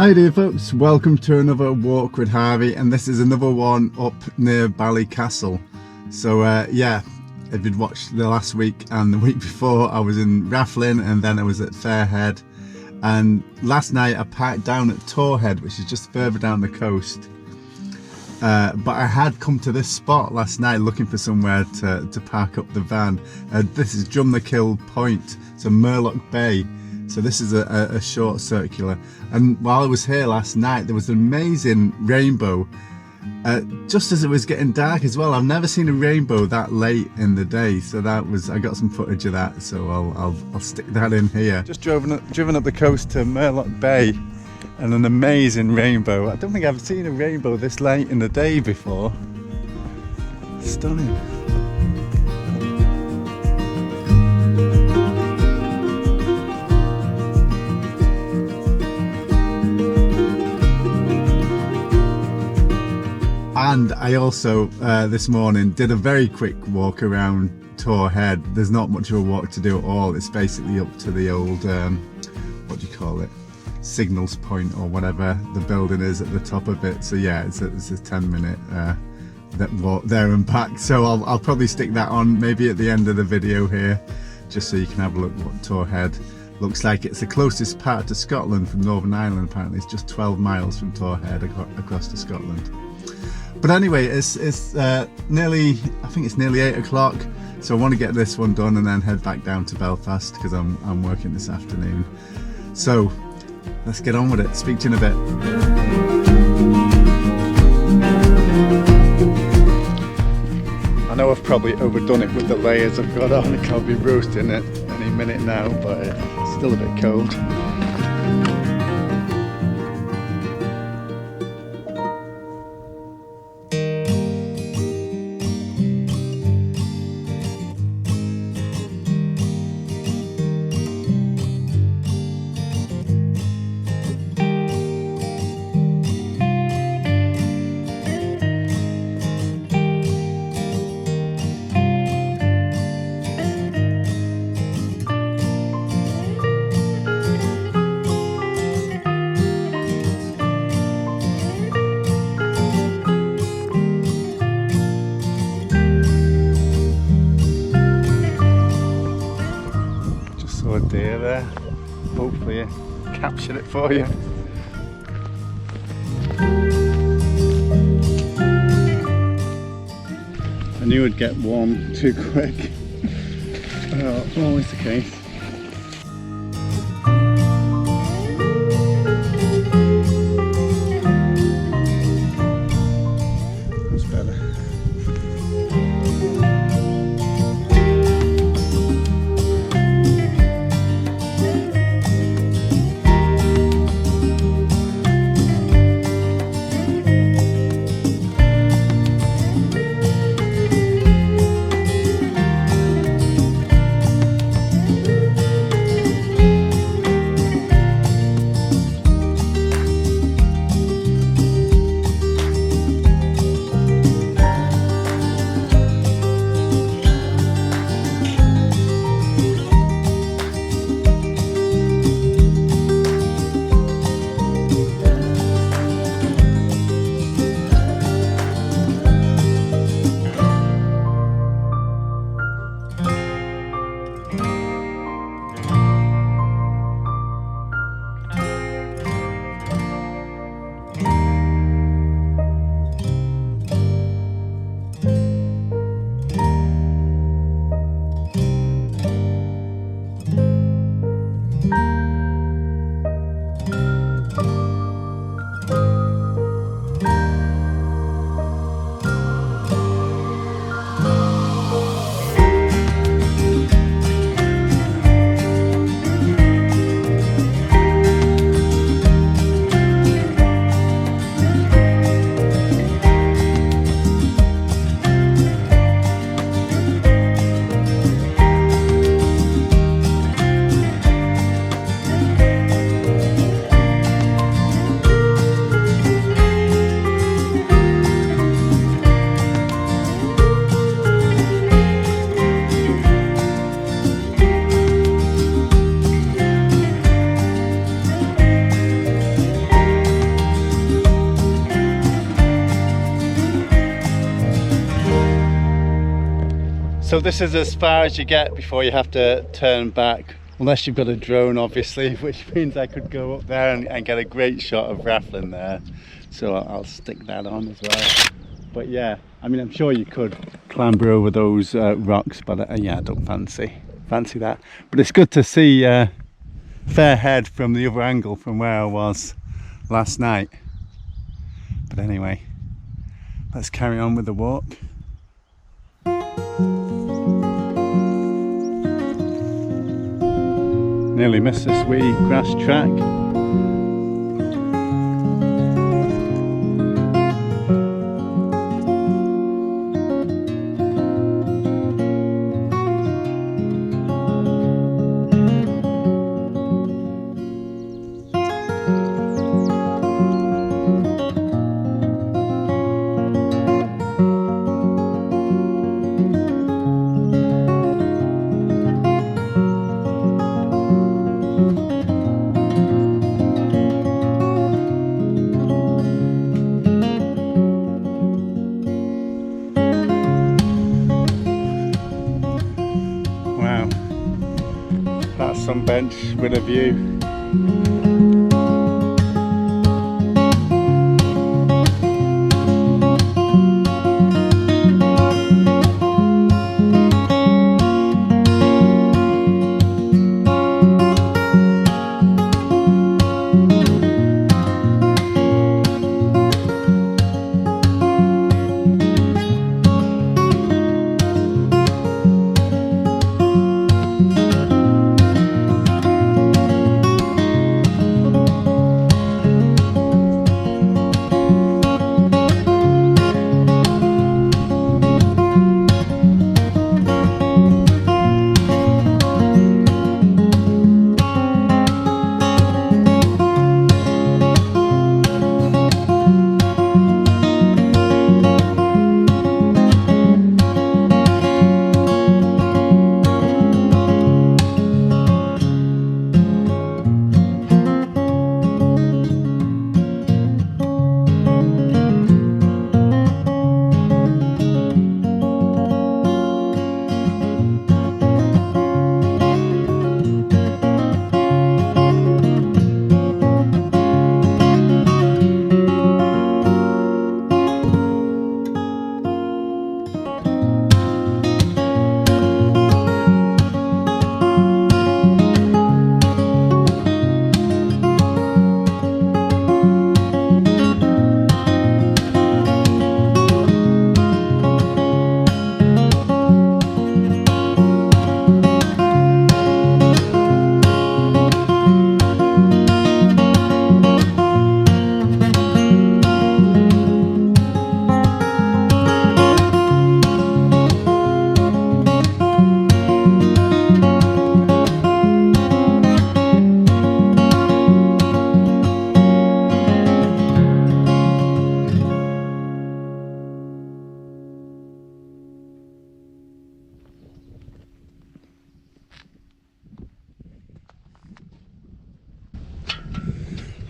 Hi there folks, welcome to another walk with Harvey, and this is another one up near Ballycastle. So yeah, if you'd watched the last week and the week before, I was in Rathlin and then I was at Fairhead, and last night I parked down at Fairhead, which is just further down the coast. But I had come to this spot last night looking for somewhere to park up the van. This is Juggler Point, so Murlough Bay. So this is a short circular, and while I was here last night there was an amazing rainbow just as it was getting dark as well. I've never seen a rainbow that late in the day, so I got some footage of that, so I'll stick that in here. Just driven up the coast to Murlough Bay, and an amazing rainbow. I don't think I've seen a rainbow this late in the day before. Stunning. And I also, this morning, did a very quick walk around Fairhead. There's not much of a walk to do at all. It's basically up to the old, what do you call it? Signals point or whatever the building is at the top of it. So yeah, it's a 10-minute walk there and back. So I'll probably stick that on maybe at the end of the video here, just so you can have a look what Fairhead looks like. It's the closest part to Scotland from Northern Ireland. Apparently it's just 12 miles from Fairhead across to Scotland. But anyway, it's nearly, I think it's nearly 8 o'clock, so I want to get this one done and then head back down to Belfast because I'm working this afternoon. So let's get on with it. Speak to you in a bit. I know I've probably overdone it with the layers I've got on. It can't be roasting it any minute now, but it's still a bit cold. Deer there, hopefully I captured it for you. I knew I'd get warm too quick. Always the case. That's better. So this is as far as you get before you have to turn back, unless you've got a drone obviously, which means I could go up there and get a great shot of Rathlin there. So I'll stick that on as well. But yeah, I mean, I'm sure you could clamber over those rocks, but yeah, I don't fancy that. But it's good to see Fairhead from the other angle from where I was last night. But anyway, let's carry on with the walk. Nearly missed this wee grass track. That's some bench with a view.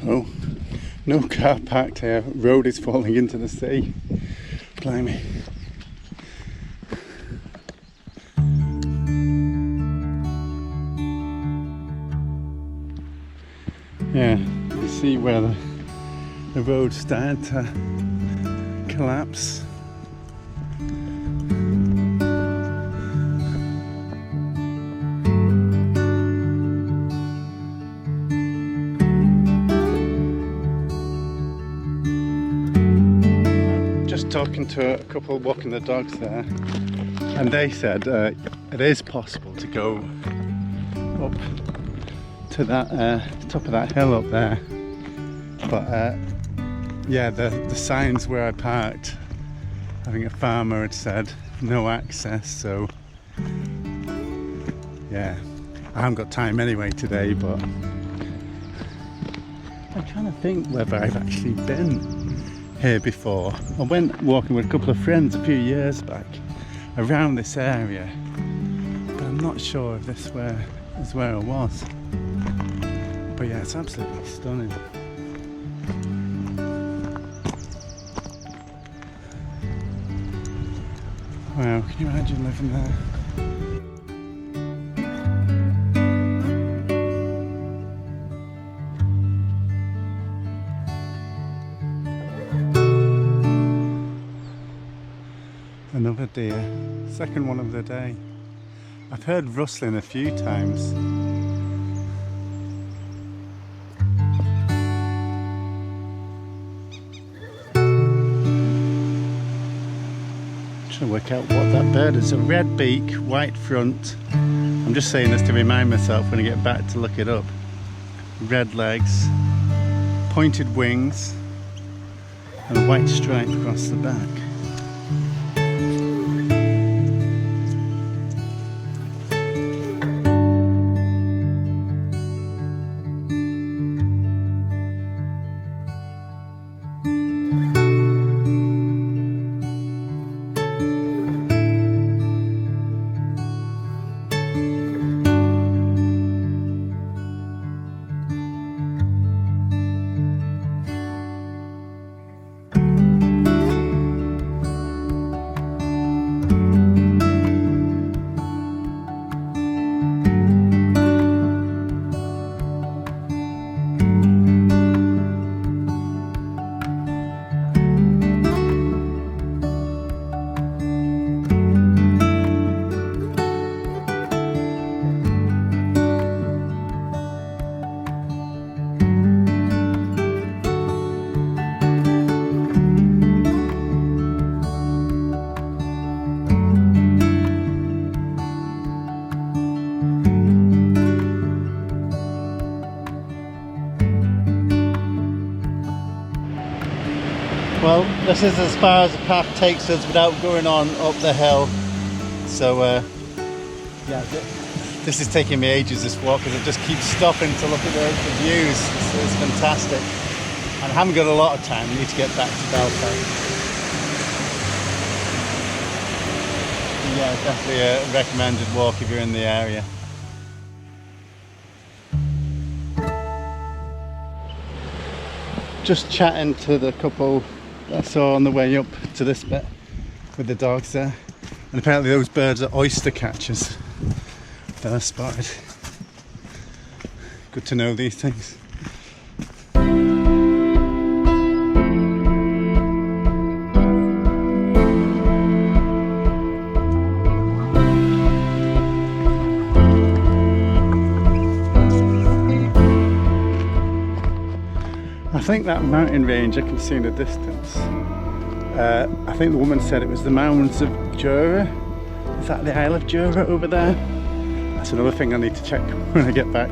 Oh, no car parked here. Road is falling into the sea. Blimey. Yeah, you see where the road started to collapse. Talking to a couple walking the dogs there, and they said it is possible to go up to that top of that hill up there, but yeah, the signs where I parked, I think a farmer had said no access, so yeah, I haven't got time anyway today, but I'm trying to think whether I've actually been here before. I went walking with a couple of friends a few years back around this area, but I'm not sure if this is where I was. But yeah, it's absolutely stunning. Wow, can you imagine living there? Another deer, second one of the day. I've heard rustling a few times. Trying to work out what that bird is. A red beak, white front. I'm just saying this to remind myself when I get back to look it up. Red legs, pointed wings, and a white stripe across the back. Well, this is as far as the path takes us without going on up the hill. So yeah, this is taking me ages, this walk, because I just keep stopping to look at the views. It's fantastic. And I haven't got a lot of time. I need to get back to Belfast. Yeah, definitely a recommended walk if you're in the area. Just chatting to the couple I saw on the way up to this bit with the dogs there, and apparently those birds are oyster catchers that I spotted. Good to know these things. I think that mountain range I can see in the distance, I think the woman said it was the mountains of Jura. Is that the Isle of Jura over there? That's another thing I need to check when I get back.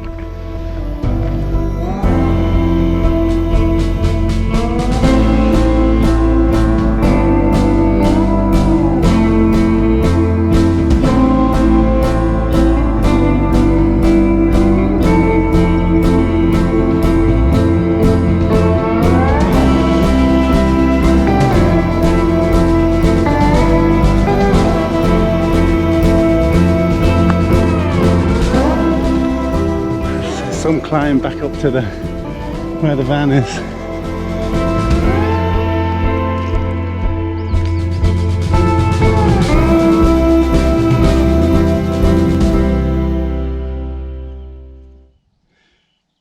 Some climb back up to where the van is.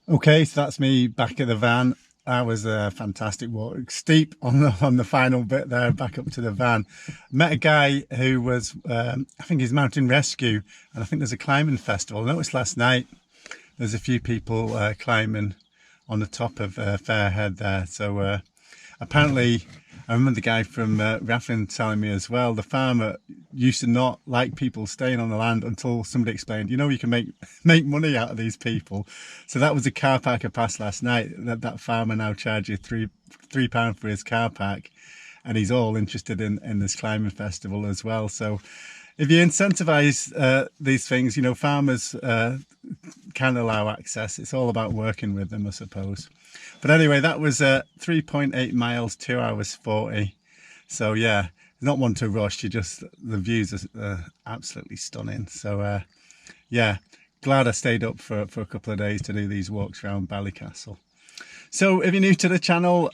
Okay, so that's me back at the van. That was a fantastic walk, steep on the final bit there, back up to the van. Met a guy who was, I think he's mountain rescue, and I think there's a climbing festival. I noticed last night there's a few people climbing on the top of Fairhead there. So apparently, I remember the guy from Rathlin telling me as well, the farmer used to not like people staying on the land until somebody explained, you know, you can make money out of these people. So that was a car park I passed last night. That farmer now charges £3 for his car park, and he's all interested in this climbing festival as well. So if you incentivize these things, you know, farmers can allow access. It's all about working with them, I suppose. But anyway, that was 3.8 miles, 2 hours 40. So yeah, not one to rush. The views are absolutely stunning. So yeah, glad I stayed up for a couple of days to do these walks around Ballycastle. So if you're new to the channel,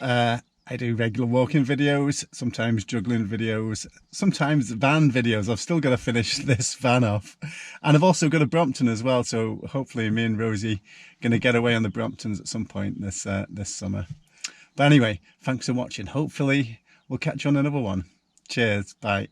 I do regular walking videos, sometimes juggling videos, sometimes van videos. I've still got to finish this van off. And I've also got a Brompton as well, so hopefully me and Rosie are going to get away on the Bromptons at some point this summer. But anyway, thanks for watching. Hopefully we'll catch you on another one. Cheers, bye.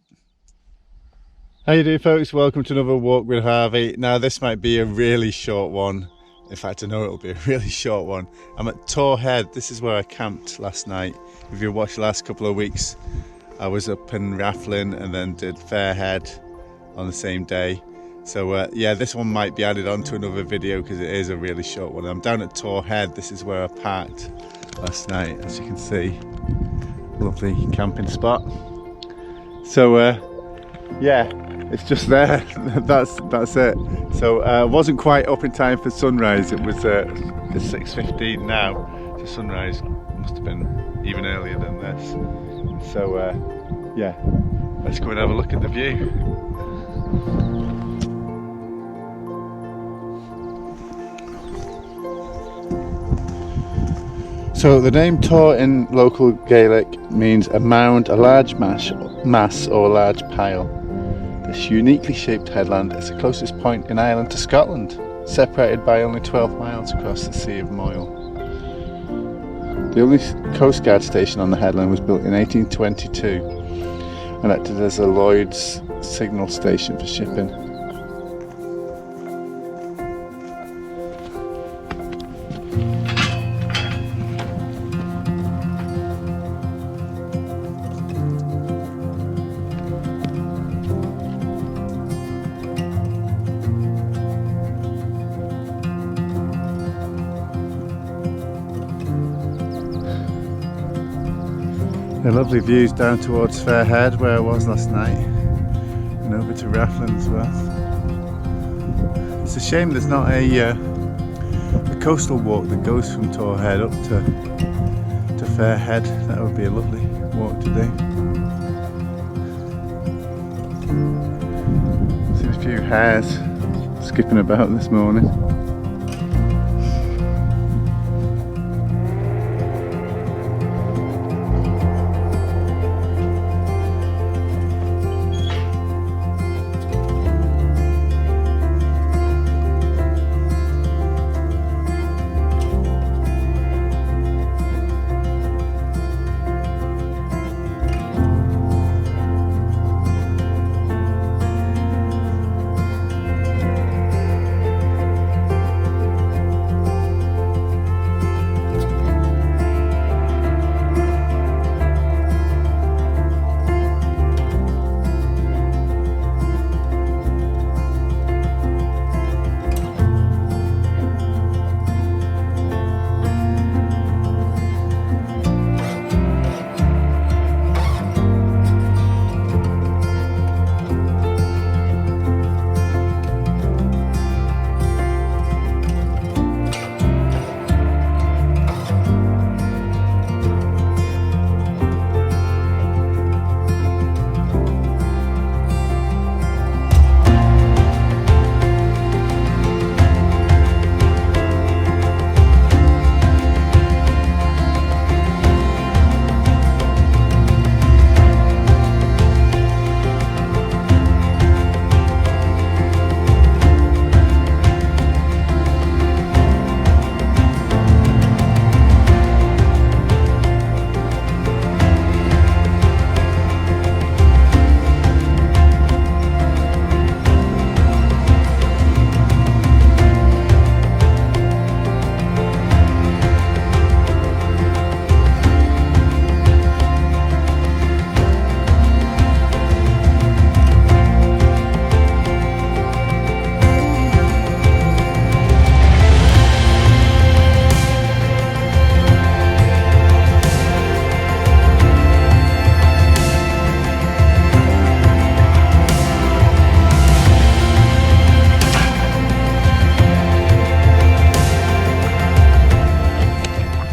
How you doing, folks? Welcome to another walk with Harvey. Now this might be a really short one. In fact, I know it'll be a really short one. I'm at Fairhead. This is where I camped last night. If you watched the last couple of weeks, I was up in Rathlin and then did Fairhead on the same day. So yeah, this one might be added on to another video because it is a really short one. I'm down at Fairhead. This is where I parked last night, as you can see. Lovely camping spot. So yeah, it's just there. that's it. So I wasn't quite up in time for sunrise. It was it's 6:15 now. So sunrise must have been even earlier than this. So yeah, let's go and have a look at the view. So the name Tor in local Gaelic means a mound, a large mass or a large pile. This uniquely shaped headland is the closest point in Ireland to Scotland, separated by only 12 miles across the Sea of Moyle. The only Coast Guard station on the headland was built in 1822 and acted as a Lloyd's signal station for shipping. The lovely views down towards Fairhead where I was last night and over to Rathlin as well. It's a shame there's not a coastal walk that goes from Fairhead up to Fairhead. That would be a lovely walk to do. Seen a few hares skipping about this morning.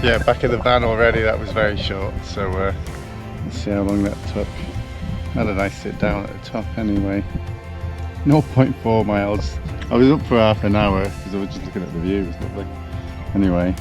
Yeah, back in the van already. That was very short, so let's see how long that took. Had a nice sit down at the top anyway. 0.4 miles. I was up for half an hour because I was just looking at the view. It was lovely. Anyway.